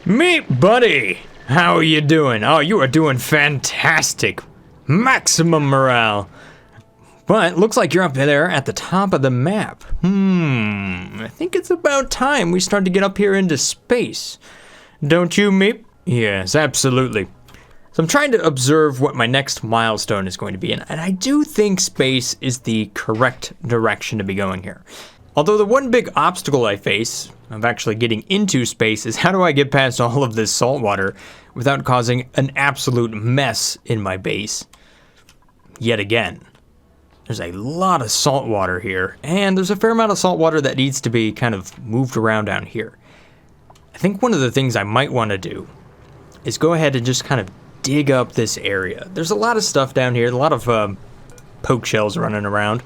Meet buddy! How are you doing? Oh, you are doing fantastic. Maximum morale. But looks like you're up there at the top of the map. I think it's about time we start to get up here into space. Don't you, Meep? Yes, absolutely. So I'm trying to observe what my next milestone is going to be, and I do think space is the correct direction to be going here. Although the one big obstacle I face of actually getting into space is how do I get past all of this salt water without causing an absolute mess in my base yet again. There's a lot of salt water here, and there's a fair amount of salt water that needs to be kind of moved around down here. I think one of the things I might want to do is go ahead and just kind of dig up this area. There's a lot of stuff down here, a lot of poke shells running around.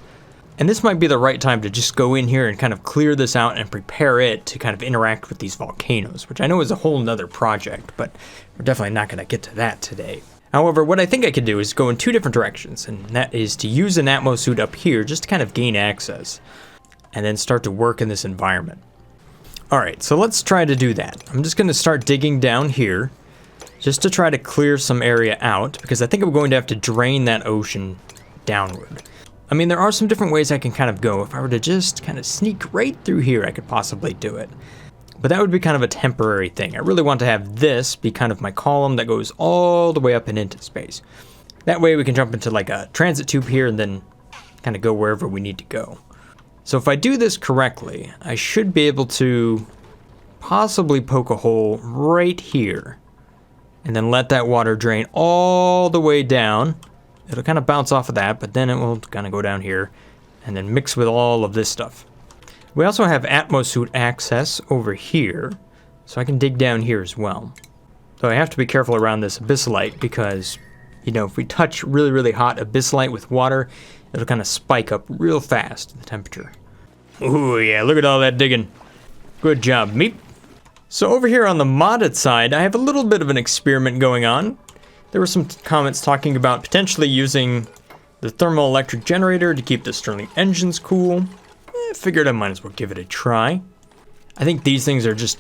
And this might be the right time to just go in here and kind of clear this out and prepare it to kind of interact with these volcanoes, which I know is a whole nother project, but we're definitely not going to get to that today. However, what I think I could do is go in two different directions, and that is to use an Atmo suit up here just to kind of gain access, and then start to work in this environment. Alright, so let's try to do that. I'm just going to start digging down here, just to try to clear some area out, because I think I'm going to have to drain that ocean downward. I mean, there are some different ways I can kind of go. If I were to just kind of sneak right through here, I could possibly do it. But that would be kind of a temporary thing. I really want to have this be kind of my column that goes all the way up and into space. That way we can jump into like a transit tube here and then kind of go wherever we need to go. So if I do this correctly, I should be able to possibly poke a hole right here and then let that water drain all the way down. It'll kind of bounce off of that, but then it will kind of go down here and then mix with all of this stuff. We also have Atmosuit access over here, so I can dig down here as well. Though I have to be careful around this abyssalite because, you know, if we touch really, really hot abyssalite with water, it'll kind of spike up real fast, the temperature. Ooh, yeah, look at all that digging. Good job, Meep. So over here on the modded side, I have a little bit of an experiment going on. There were some comments talking about potentially using the thermoelectric generator to keep the Stirling engines cool. I figured I might as well give it a try. I think these things are just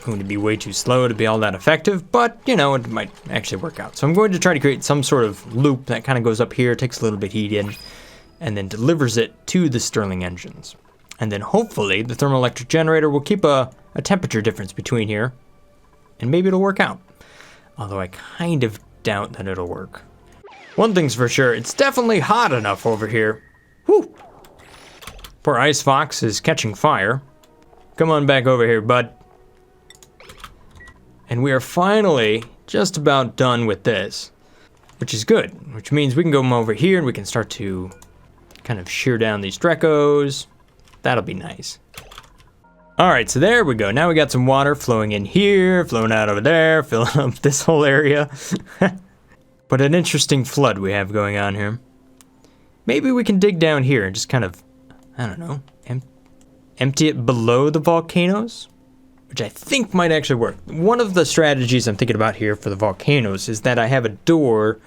going to be way too slow to be all that effective, but, you know, it might actually work out. So I'm going to try to create some sort of loop that kind of goes up here, takes a little bit of heat in, and then delivers it to the Stirling engines. And then hopefully the thermoelectric generator will keep a temperature difference between here, and maybe it'll work out. Although I kind of doubt that it'll work. One thing's for sure, it's definitely hot enough over here. Whew! Poor Ice Fox is catching fire. Come on back over here, bud. And we are finally just about done with this, which is good, which means we can go over here and we can start to kind of shear down these Drecos. That'll be nice. Alright, so there we go. Now we got some water flowing in here, flowing out over there, filling up this whole area. But an interesting flood we have going on here. Maybe we can dig down here and just kind of, I don't know, empty it below the volcanoes, which I think might actually work. One of the strategies I'm thinking about here for the volcanoes is that I have a door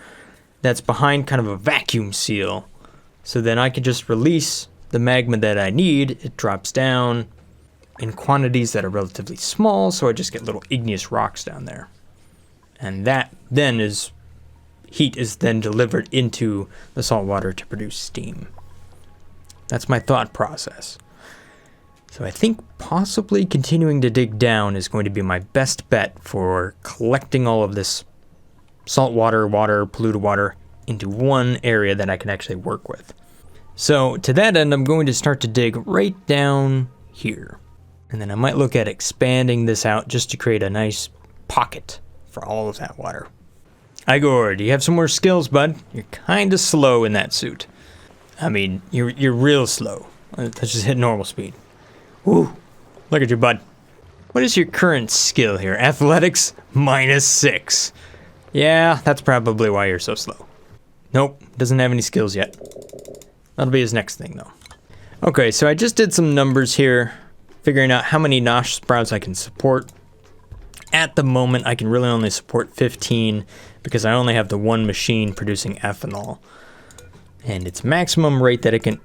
that's behind kind of a vacuum seal. So then I can just release the magma that I need. It drops down in quantities that are relatively small, so I just get little igneous rocks down there. And that then is, heat is then delivered into the salt water to produce steam. That's my thought process. So I think possibly continuing to dig down is going to be my best bet for collecting all of this salt water, polluted water into one area that I can actually work with. So to that end, I'm going to start to dig right down here. And then I might look at expanding this out just to create a nice pocket for all of that water. Igor, do you have some more skills, bud? You're kind of slow in that suit. I mean, you're real slow. Let's just hit normal speed. Woo! Look at you, bud. What is your current skill here? Athletics -6. Yeah, that's probably why you're so slow. Nope, doesn't have any skills yet. That'll be his next thing, though. Okay, so I just did some numbers here, figuring out how many nosh sprouts I can support. At the moment, I can really only support 15 because I only have the one machine producing ethanol. And its maximum rate that it can,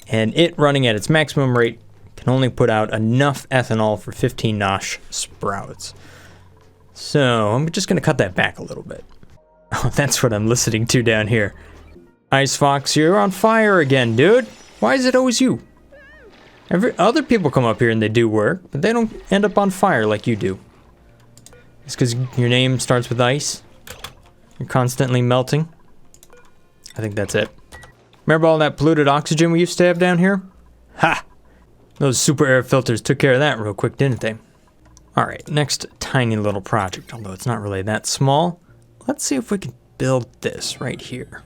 and it running at its maximum rate can only put out enough ethanol for 15 nosh sprouts. So I'm just gonna cut that back a little bit. Oh, that's what I'm listening to down here. Ice Fox, you're on fire again, dude. Why is it always you? Other people come up here and they do work, but they don't end up on fire like you do. It's because your name starts with ice. You're constantly melting. I think that's it. Remember all that polluted oxygen we used to have down here? Ha! Those super air filters took care of that real quick, didn't they? Alright, next tiny little project, although it's not really that small. Let's see if we can build this right here.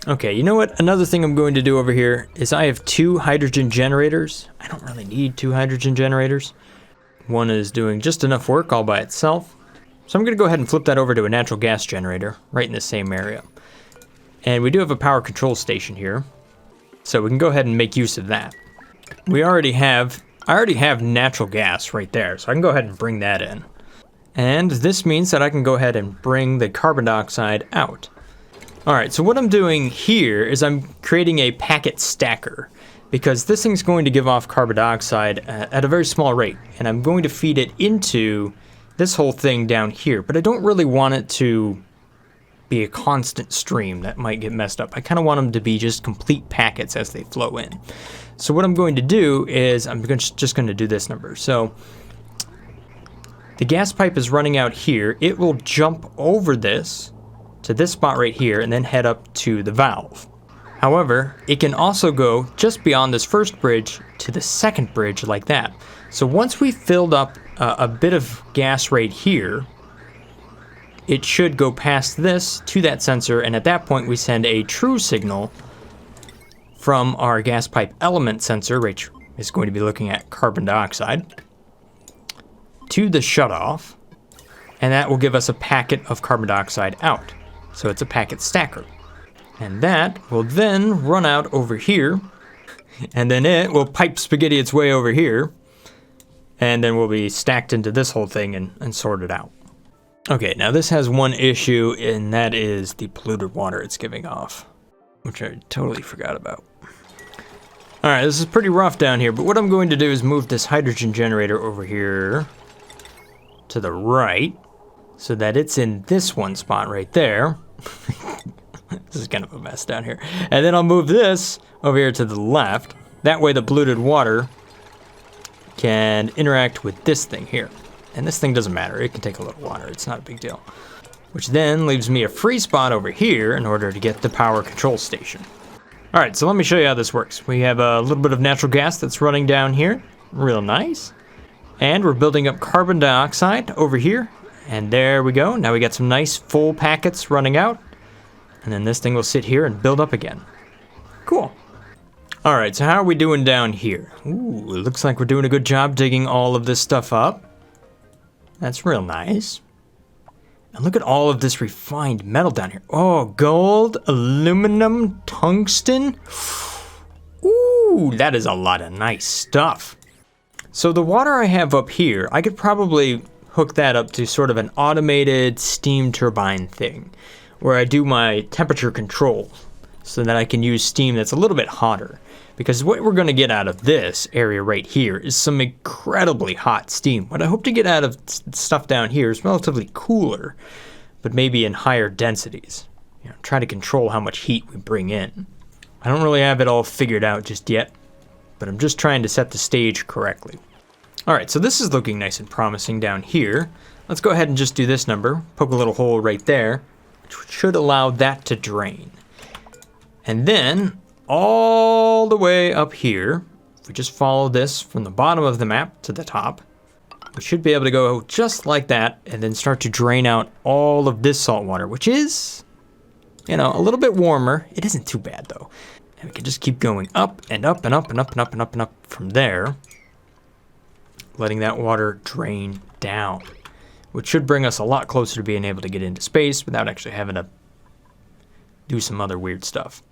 Okay, you know what? Another thing I'm going to do over here is I have 2 hydrogen generators. I don't really need 2 hydrogen generators. One is doing just enough work all by itself. So I'm going to go ahead and flip that over to a natural gas generator right in the same area. And we do have a power control station here. So we can go ahead and make use of that. I already have natural gas right there, so I can go ahead and bring that in. And this means that I can go ahead and bring the carbon dioxide out. Alright, so what I'm doing here is I'm creating a packet stacker, because this thing's going to give off carbon dioxide at a very small rate, and I'm going to feed it into this whole thing down here, but I don't really want it to be a constant stream. That might get messed up. I kind of want them to be just complete packets as they flow in. So what I'm going to do is I'm just going to do this number. So the gas pipe is running out here. It will jump over this to this spot right here and then head up to the valve. However, it can also go just beyond this first bridge to the second bridge like that. So once we filled up a bit of gas right here, it should go past this to that sensor, and at that point we send a true signal from our gas pipe element sensor, which is going to be looking at carbon dioxide, to the shutoff, and that will give us a packet of carbon dioxide out. So it's a packet stacker. And that will then run out over here, and then it will pipe spaghetti its way over here, and then will be stacked into this whole thing and sorted out. Okay, now this has one issue, and that is the polluted water it's giving off, which I totally forgot about. Alright, this is pretty rough down here, but what I'm going to do is move this hydrogen generator over here to the right, so that it's in this one spot right there. This is kind of a mess down here. And then I'll move this over here to the left. That way the polluted water can interact with this thing here. And this thing doesn't matter. It can take a little water. It's not a big deal. Which then leaves me a free spot over here in order to get the power control station. Alright, so let me show you how this works. We have a little bit of natural gas that's running down here. Real nice. And we're building up carbon dioxide over here. And there we go. Now we got some nice full packets running out. And then this thing will sit here and build up again. Cool. Alright, so how are we doing down here? Ooh, it looks like we're doing a good job digging all of this stuff up. That's real nice. And look at all of this refined metal down here. Oh, gold, aluminum, tungsten. Ooh, that is a lot of nice stuff. So the water I have up here, I could probably hook that up to sort of an automated steam turbine thing, where I do my temperature control so that I can use steam that's a little bit hotter. Because what we're going to get out of this area right here is some incredibly hot steam. What I hope to get out of stuff down here is relatively cooler, but maybe in higher densities. You know, try to control how much heat we bring in. I don't really have it all figured out just yet, but I'm just trying to set the stage correctly. Alright, so this is looking nice and promising down here. Let's go ahead and just do this number, poke a little hole right there, which should allow that to drain. And then, all the way up here, if we just follow this from the bottom of the map to the top, we should be able to go just like that and then start to drain out all of this salt water, which is, you know, a little bit warmer. It isn't too bad though. And we can just keep going up and up and up and up and up and up and up from there, letting that water drain down, which should bring us a lot closer to being able to get into space without actually having to do some other weird stuff.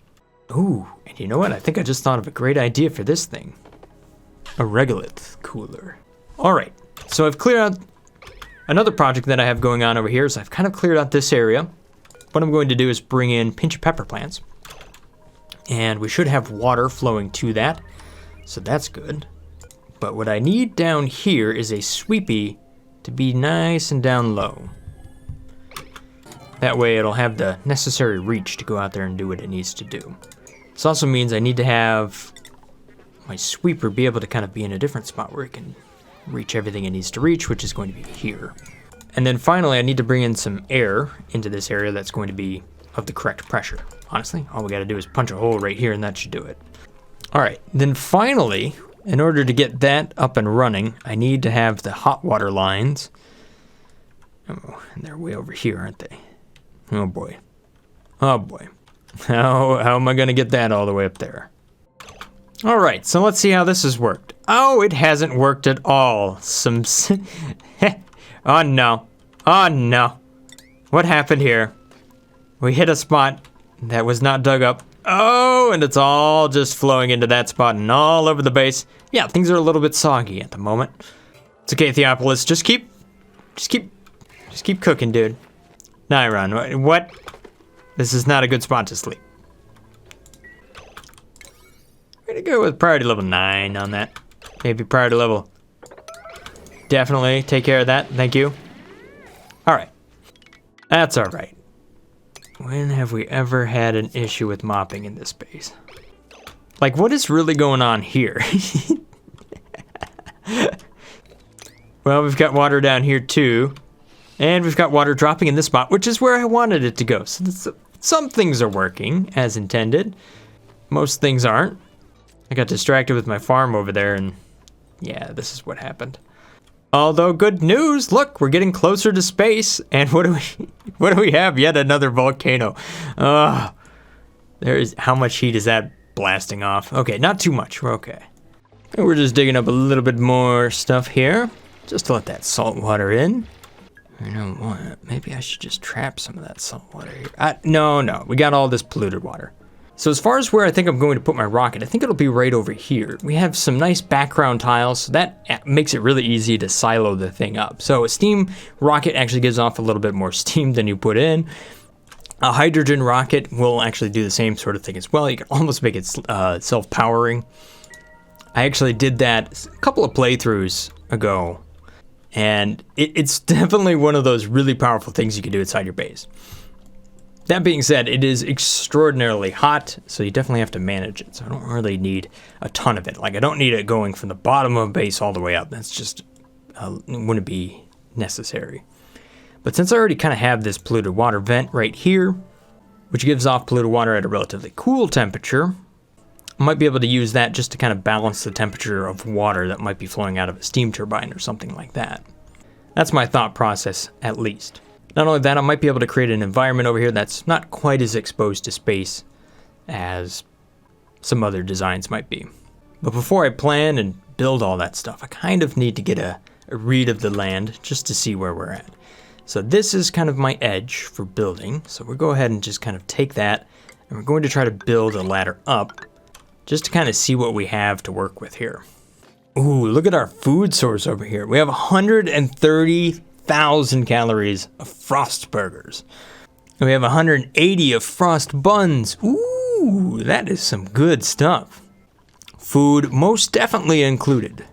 Ooh, and you know what? I think I just thought of a great idea for this thing. A regolith cooler. Alright, so I've cleared out another project that I have going on over here. So I've kind of cleared out this area. What I'm going to do is bring in pinch of pepper plants. And we should have water flowing to that. So that's good. But what I need down here is a sweepy to be nice and down low. That way it'll have the necessary reach to go out there and do what it needs to do. This also means I need to have my sweeper be able to kind of be in a different spot where it can reach everything it needs to reach, which is going to be here. And then finally, I need to bring in some air into this area that's going to be of the correct pressure. Honestly, all we gotta do is punch a hole right here and that should do it. All right, then finally, in order to get that up and running, I need to have the hot water lines. Oh, and they're way over here, aren't they? Oh boy. Oh boy. How am I gonna get that all the way up there? All right, so let's see how this has worked. Oh, it hasn't worked at all. Oh no. Oh no. What happened here? We hit a spot that was not dug up. Oh, and it's all just flowing into that spot and all over the base. Yeah, things are a little bit soggy at the moment. It's okay, Theopolis. Just keep cooking, dude. Nyron, what? This is not a good spot to sleep. We're gonna go with priority level 9 on that. Maybe priority level. Definitely take care of that. Thank you. All right. That's all right. When have we ever had an issue with mopping in this base? Like, what is really going on here? Well, we've got water down here too. And we've got water dropping in this spot, which is where I wanted it to go. So some things are working as intended. Most things aren't. I got distracted with my farm over there and yeah, this is what happened. Although good news, look, we're getting closer to space, and what do we have? Yet another volcano. How much heat is that blasting off? Okay, not too much, we're okay. And we're just digging up a little bit more stuff here, just to let that salt water in. You know what, maybe I should just trap some of that salt water here. No, we got all this polluted water. So as far as where I think I'm going to put my rocket, I think it'll be right over here. We have some nice background tiles, so that makes it really easy to silo the thing up. So a steam rocket actually gives off a little bit more steam than you put in. A hydrogen rocket will actually do the same sort of thing as well. You can almost make it self-powering. I actually did that a couple of playthroughs ago, and it's definitely one of those really powerful things you can do inside your base. That being said, it is extraordinarily hot, so you definitely have to manage it. So I don't really need a ton of it. Like, I don't need it going from the bottom of a base all the way up. That's just, wouldn't be necessary. But since I already kind of have this polluted water vent right here, which gives off polluted water at a relatively cool temperature, I might be able to use that just to kind of balance the temperature of water that might be flowing out of a steam turbine or something like that. That's my thought process, at least. Not only that, I might be able to create an environment over here that's not quite as exposed to space as some other designs might be. But before I plan and build all that stuff, I kind of need to get a read of the land just to see where we're at. So this is kind of my edge for building. So we'll go ahead and just kind of take that, and we're going to try to build a ladder up just to kind of see what we have to work with here. Ooh, look at our food source over here. We have 130,000 calories of frost burgers. And we have 180 of frost buns. Ooh, that is some good stuff. Food most definitely included.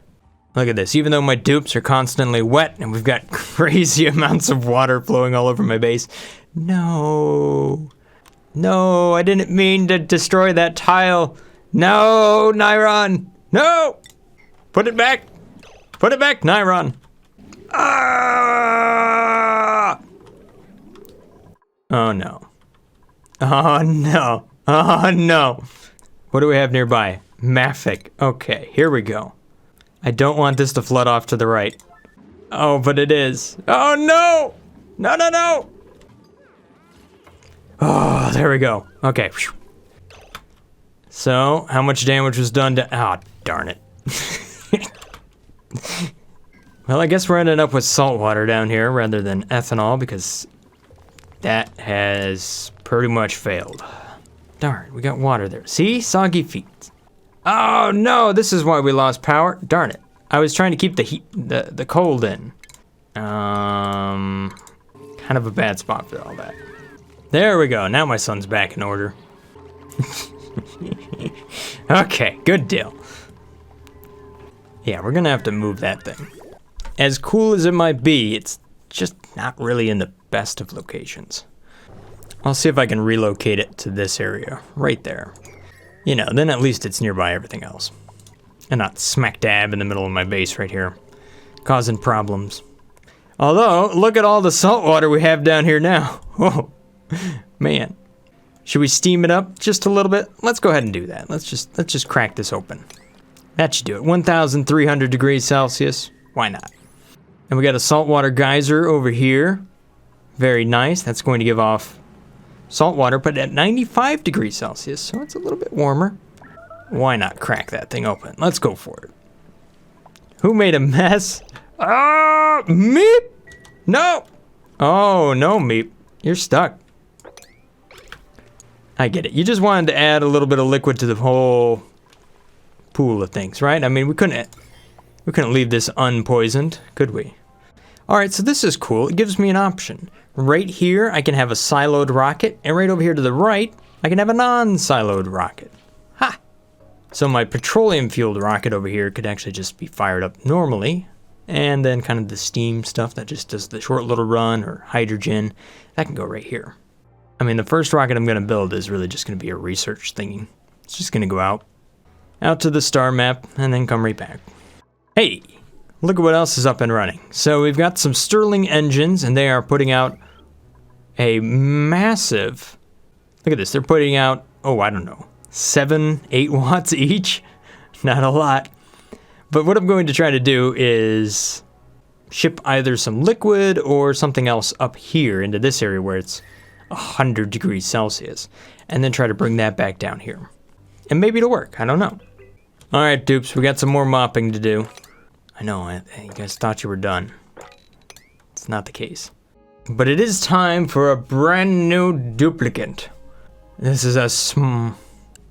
Look at this, even though my dupes are constantly wet and we've got crazy amounts of water flowing all over my base. No, I didn't mean to destroy that tile. No, Nyron, no! Put it back, Nyron. Ah! Oh no. What do we have nearby? Maffic. Okay, here we go. I don't want this to flood off to the right. Oh, but it is. Oh no! No! Oh, there we go. Okay. So, how much damage was done to... Oh, darn it. Well, I guess we're ending up with salt water down here rather than ethanol because that has pretty much failed. Darn, we got water there. See? Soggy feet. Oh no, this is why we lost power. Darn it. I was trying to keep the heat, the cold in. Kind of a bad spot for all that. There we go. Now my son's back in order. Okay, good deal. Yeah, we're gonna have to move that thing. As cool as it might be, it's just not really in the best of locations. I'll see if I can relocate it to this area, right there. You know, then at least it's nearby everything else. And not smack dab in the middle of my base right here, causing problems. Although, look at all the salt water we have down here now. Oh, man. Should we steam it up just a little bit? Let's go ahead and do that. Let's just crack this open. That should do it. 1,300 degrees Celsius. Why not? And we got a saltwater geyser over here. Very nice. That's going to give off salt water, but at 95 degrees Celsius, so it's a little bit warmer. Why not crack that thing open? Let's go for it. Who made a mess? Ah, Meep! No! Oh, no, Meep. You're stuck. I get it. You just wanted to add a little bit of liquid to the whole pool of things, right? I mean, we couldn't leave this unpoisoned, could we? All right, so this is cool. It gives me an option. Right here, I can have a siloed rocket, and right over here to the right, I can have a non-siloed rocket. Ha! So my petroleum-fueled rocket over here could actually just be fired up normally, and then kind of the steam stuff that just does the short little run, or hydrogen, that can go right here. I mean, the first rocket I'm going to build is really just going to be a research thingy. It's just going to go out to the star map, and then come right back. Hey, look at what else is up and running. So we've got some Stirling engines, and they are putting out a massive, look at this, they're putting out, oh, I don't know, 7, 8 watts each. Not a lot. But what I'm going to try to do is ship either some liquid or something else up here into this area where it's 100 degrees Celsius, and then try to bring that back down here. And maybe it'll work, I don't know. All right, dupes, we got some more mopping to do. I know, you guys thought you were done. It's not the case. But it is time for a brand new duplicate. This is a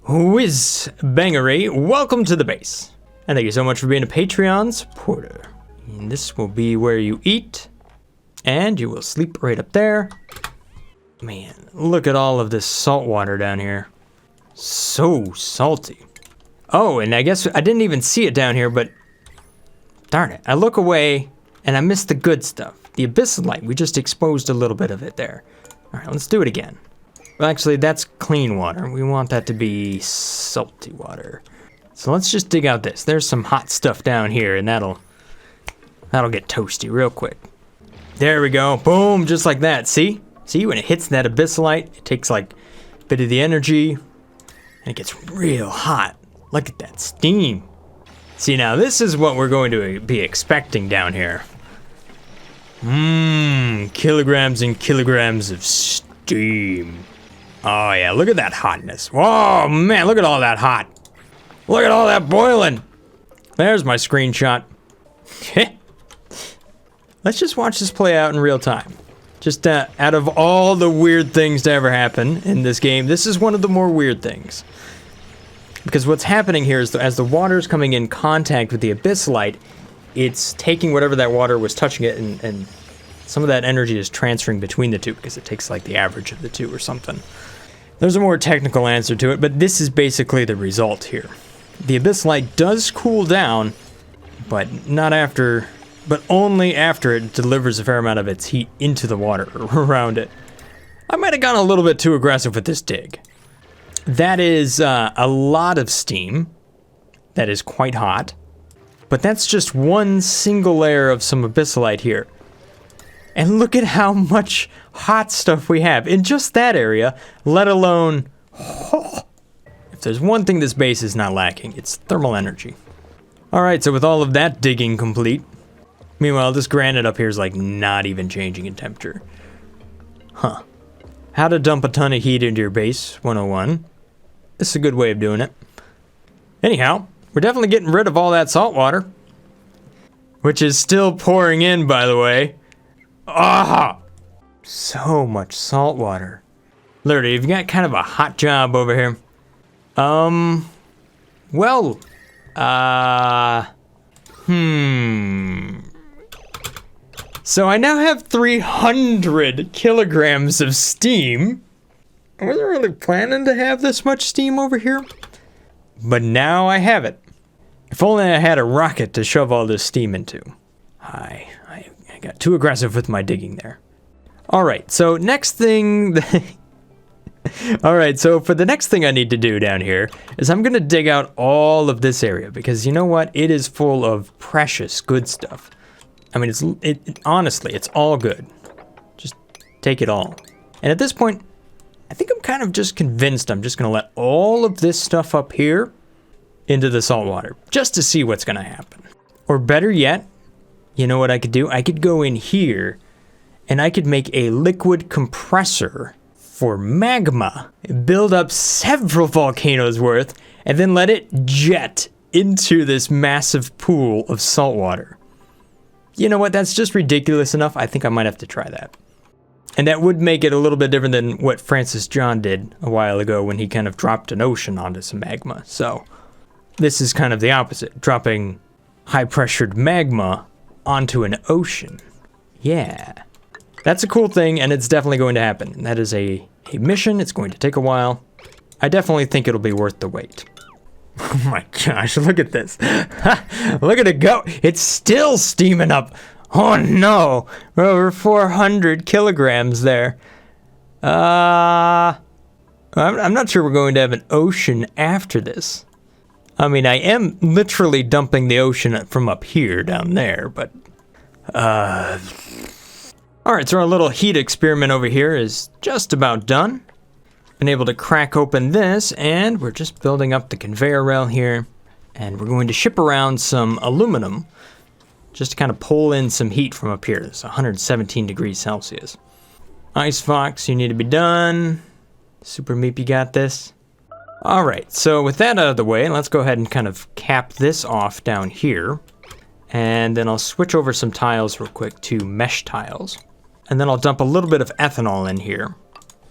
whiz bangery. Welcome to the base. And thank you so much for being a Patreon supporter. And this will be where you eat, and you will sleep right up there. Man, look at all of this salt water down here. So salty. Oh, and I guess I didn't even see it down here, but darn it. I look away and I miss the good stuff. The abyssite, we just exposed a little bit of it there. All right, let's do it again. Well, actually, that's clean water. We want that to be salty water. So let's just dig out this. There's some hot stuff down here, and that'll get toasty real quick. There we go. Boom, just like that. See? See, when it hits that abyssite, it takes like a bit of the energy, and it gets real hot. Look at that steam. See, now this is what we're going to be expecting down here. Kilograms and kilograms of steam. Oh yeah, look at that hotness. Whoa, man, look at all that hot. Look at all that boiling. There's my screenshot. Let's just watch this play out in real time. Just out of all the weird things to ever happen in this game, this is one of the more weird things. Because what's happening here is as the water's coming in contact with the abyssite, it's taking whatever that water was touching it, and some of that energy is transferring between the two because it takes like the average of the two or something. There's a more technical answer to it, but this is basically the result here. The abyssite does cool down, but only after it delivers a fair amount of its heat into the water around it. I might have gone a little bit too aggressive with this dig. That is a lot of steam. That is quite hot. But that's just one single layer of some abyssite here. And look at how much hot stuff we have in just that area, let alone... If there's one thing this base is not lacking, it's thermal energy. Alright, so with all of that digging complete, meanwhile, this granite up here is like not even changing in temperature. Huh. How to dump a ton of heat into your base, 101. This is a good way of doing it. Anyhow, we're definitely getting rid of all that salt water. Which is still pouring in, by the way. Ah! So much salt water. Literally, you've got kind of a hot job over here. Well, So I now have 300 kilograms of steam. I wasn't really planning to have this much steam over here, but now I have it. If only I had a rocket to shove all this steam into. I got too aggressive with my digging there. All right, so next thing, All right, so for the next thing I need to do down here is I'm gonna dig out all of this area because you know what? It is full of precious good stuff. I mean, honestly, it's all good. Just take it all. And at this point, I think I'm kind of just convinced I'm just gonna let all of this stuff up here into the salt water just to see what's gonna happen. Or better yet, you know what I could do? I could go in here and I could make a liquid compressor for magma, build up several volcanoes worth, and then let it jet into this massive pool of salt water. You know what? That's just ridiculous enough. I think I might have to try that. And that would make it a little bit different than what Francis John did a while ago when he kind of dropped an ocean onto some magma. So this is kind of the opposite, dropping high-pressured magma onto an ocean. Yeah. That's a cool thing, and it's definitely going to happen. And that is a mission. It's going to take a while. I definitely think it'll be worth the wait. Oh my gosh, look at this. Look at it go. It's still steaming up. Oh no, we're over 400 kilograms there. I'm not sure we're going to have an ocean after this. I mean, I am literally dumping the ocean from up here down there, but... Alright, so our little heat experiment over here is just about done. Been able to crack open this, and we're just building up the conveyor rail here. And we're going to ship around some aluminum, just to kind of pull in some heat from up here. It's 117 degrees Celsius. Ice Fox, you need to be done. Super Meep, you got this. Alright, so with that out of the way, let's go ahead and kind of cap this off down here. And then I'll switch over some tiles real quick to mesh tiles. And then I'll dump a little bit of ethanol in here,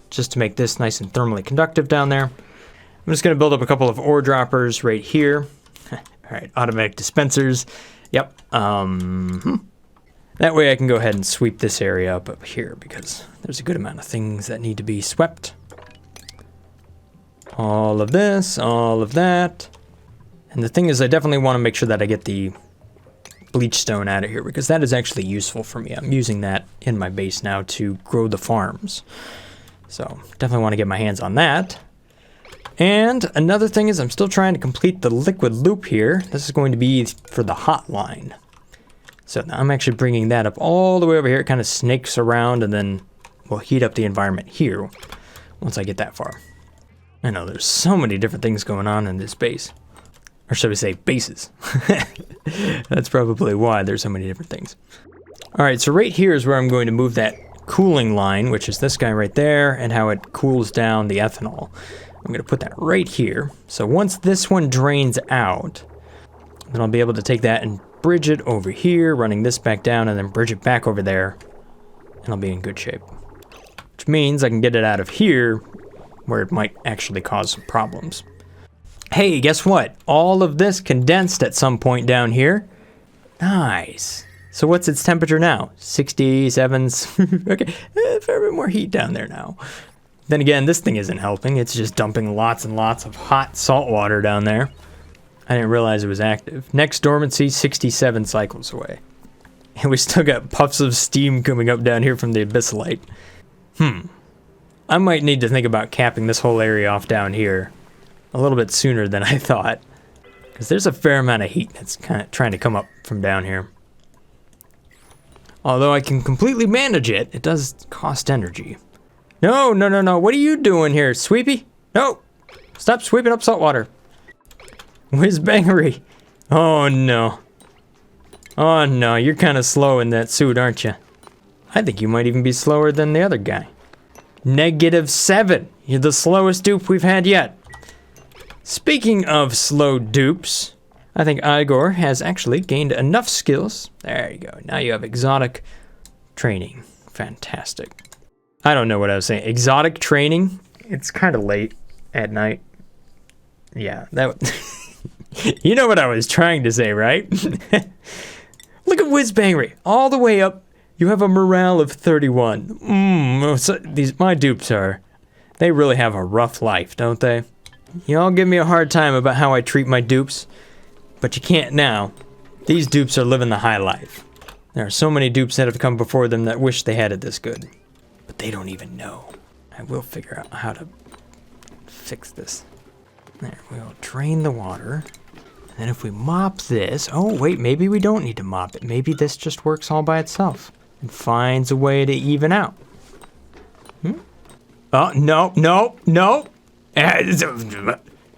just to make this nice and thermally conductive down there. I'm just going to build up a couple of ore droppers right here. Alright, automatic dispensers. Yep. That way I can go ahead and sweep this area up here because there's a good amount of things that need to be swept. All of this, all of that. And the thing is, I definitely want to make sure that I get the bleach stone out of here because that is actually useful for me. I'm using that in my base now to grow the farms. So definitely want to get my hands on that. And another thing is I'm still trying to complete the liquid loop here. This is going to be for the hot line. So now I'm actually bringing that up all the way over here. It kind of snakes around and then we'll heat up the environment here once I get that far. I know there's so many different things going on in this base. Or should we say bases? That's probably why there's so many different things. Alright, so right here is where I'm going to move that cooling line, which is this guy right there, and how it cools down the ethanol. I'm going to put that right here. So once this one drains out, then I'll be able to take that and bridge it over here, running this back down, and then bridge it back over there, and I'll be in good shape. Which means I can get it out of here, where it might actually cause some problems. Hey, guess what? All of this condensed at some point down here. Nice. So what's its temperature now? 67. Okay, a fair bit more heat down there now. Then again, this thing isn't helping. It's just dumping lots and lots of hot salt water down there. I didn't realize it was active. Next dormancy, 67 cycles away. And we still got puffs of steam coming up down here from the abyssalite. I might need to think about capping this whole area off down here a little bit sooner than I thought. Because there's a fair amount of heat that's kind of trying to come up from down here. Although I can completely manage it, it does cost energy. No, no, no, no. What are you doing here, Sweepy? No. Stop sweeping up salt water. Whiz-bangery. Oh, no. Oh, no. You're kind of slow in that suit, aren't you? I think you might even be slower than the other guy. -7. You're the slowest dupe we've had yet. Speaking of slow dupes, I think Igor has actually gained enough skills. There you go. Now you have exotic training. Fantastic. I don't know what I was saying. Exotic training? It's kind of late at night. Yeah, that... You know what I was trying to say, right? Look at Whiz-bangery. All the way up, you have a morale of 31. So my dupes are... They really have a rough life, don't they? You all give me a hard time about how I treat my dupes, but you can't now. These dupes are living the high life. There are so many dupes that have come before them that wish they had it this good. But they don't even know. I will figure out how to fix this. There, we'll drain the water. And then if we mop this, oh wait, maybe we don't need to mop it. Maybe this just works all by itself and finds a way to even out. Oh, no, no, no.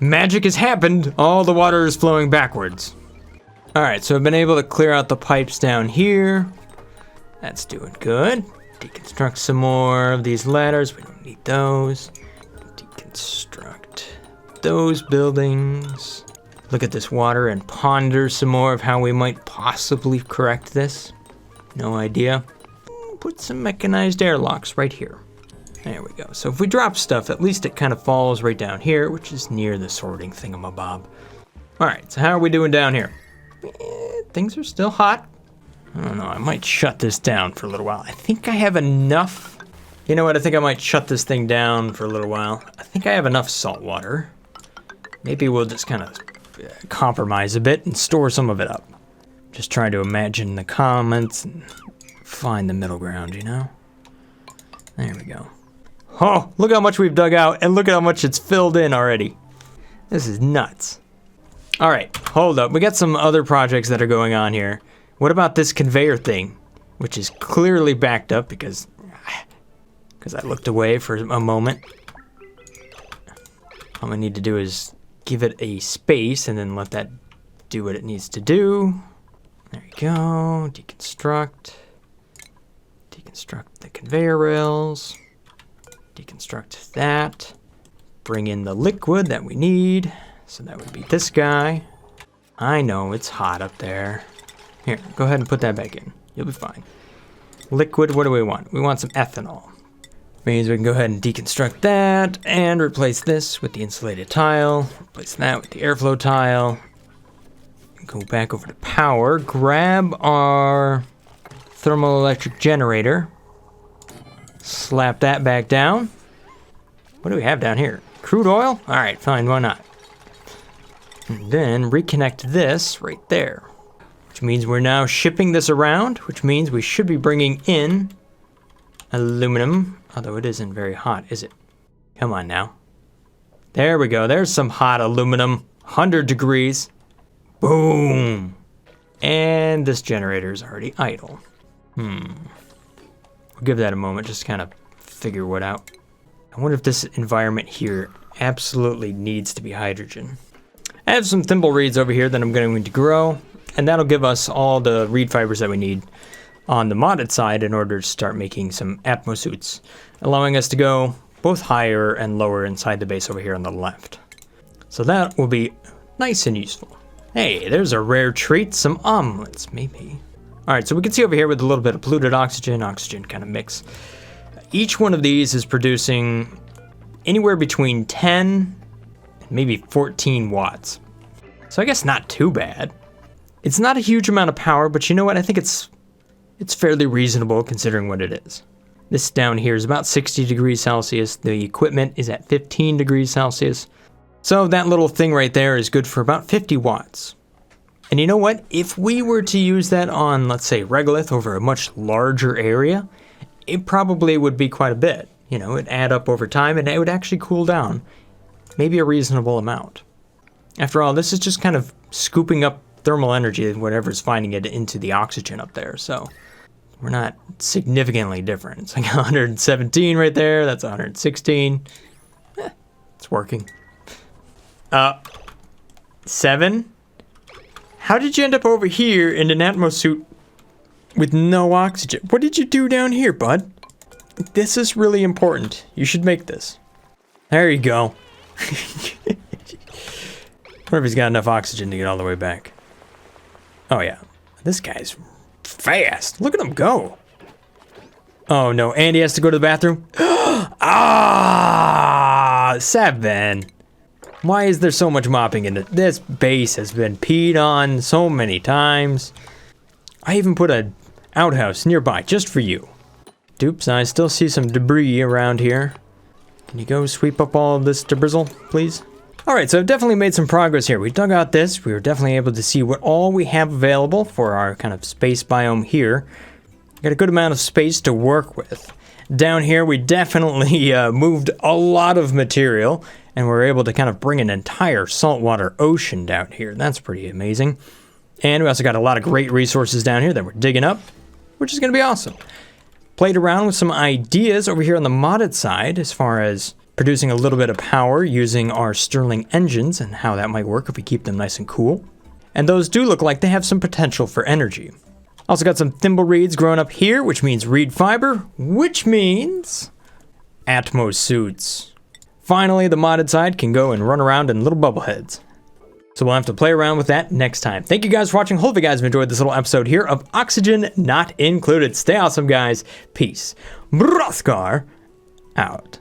Magic has happened. All the water is flowing backwards. All right, so I've been able to clear out the pipes down here. That's doing good. Deconstruct some more of these ladders. We don't need those. Deconstruct those buildings. Look at this water and ponder some more of how we might possibly correct this. No idea. Put some mechanized airlocks right here. There we go. So if we drop stuff, at least it kind of falls right down here, which is near the sorting thingamabob. All right, so how are we doing down here? Things are still hot. I don't know, I might shut this down for a little while. I think I have enough. You know what, I think I might shut this thing down for a little while. I think I have enough salt water. Maybe we'll just kind of compromise a bit and store some of it up. Just trying to imagine the comments and find the middle ground, you know? There we go. Oh, look how much we've dug out and look at how much it's filled in already. This is nuts. All right, hold up. We got some other projects that are going on here. What about this conveyor thing, which is clearly backed up because I looked away for a moment. All I need to do is give it a space and then let that do what it needs to do. There you go. Deconstruct. Deconstruct the conveyor rails. Deconstruct that. Bring in the liquid that we need. So that would be this guy. I know, it's hot up there. Here, go ahead and put that back in. You'll be fine. Liquid, what do we want? We want some ethanol. Means we can go ahead and deconstruct that and replace this with the insulated tile. Replace that with the airflow tile. Go back over to power. Grab our thermoelectric generator. Slap that back down. What do we have down here? Crude oil? All right, fine, why not? And then reconnect this right there. Which means we're now shipping this around, which means we should be bringing in aluminum, although it isn't very hot, is it? Come on now. There we go, there's some hot aluminum, 100 degrees. Boom. And this generator is already idle. We'll give that a moment, just kind of figure what out. I wonder if this environment here absolutely needs to be hydrogen. I have some thimble reeds over here that I'm going to grow, and that'll give us all the reed fibers that we need on the modded side in order to start making some atmosuits, allowing us to go both higher and lower inside the base over here on the left. So that will be nice and useful. Hey, there's a rare treat, some omelets, maybe. All right, so we can see over here with a little bit of polluted oxygen kind of mix. Each one of these is producing anywhere between 10 and maybe 14 watts. So I guess not too bad. It's not a huge amount of power, but you know what? I think it's fairly reasonable considering what it is. This down here is about 60 degrees Celsius. The equipment is at 15 degrees Celsius. So that little thing right there is good for about 50 watts. And you know what? If we were to use that on, let's say, regolith over a much larger area, it probably would be quite a bit. You know, it'd add up over time and it would actually cool down. Maybe a reasonable amount. After all, this is just kind of scooping up thermal energy, whatever's finding it into the oxygen up there. So we're not significantly different. It's like 117 right there. That's 116. It's working. 7? How did you end up over here in an atmosuit with no oxygen? What did you do down here, bud? This is really important. You should make this. There you go. Wonder if he's got enough oxygen to get all the way back. Oh yeah, this guy's fast. Look at him go. Oh no, and he has to go to the bathroom. 7. Why is there so much mopping in it? This base has been peed on so many times. I even put an outhouse nearby just for you. Dupes, I still see some debris around here. Can you go sweep up all of this debris, please? All right, so I've definitely made some progress here. We dug out this. We were definitely able to see what all we have available for our kind of space biome here. Got a good amount of space to work with. Down here, we definitely moved a lot of material, And we're able to kind of bring an entire saltwater ocean down here. That's pretty amazing. And we also got a lot of great resources down here that we're digging up, which is going to be awesome. Played around with some ideas over here on the modded side as far as producing a little bit of power using our Stirling engines and how that might work if we keep them nice and cool. And those do look like they have some potential for energy. Also got some thimble reeds growing up here, which means reed fiber, which means Atmos suits. Finally, the modded side can go and run around in little bubble heads. So we'll have to play around with that next time. Thank you guys for watching. Hope you guys have enjoyed this little episode here of Oxygen Not Included. Stay awesome, guys. Peace. Brothgar out.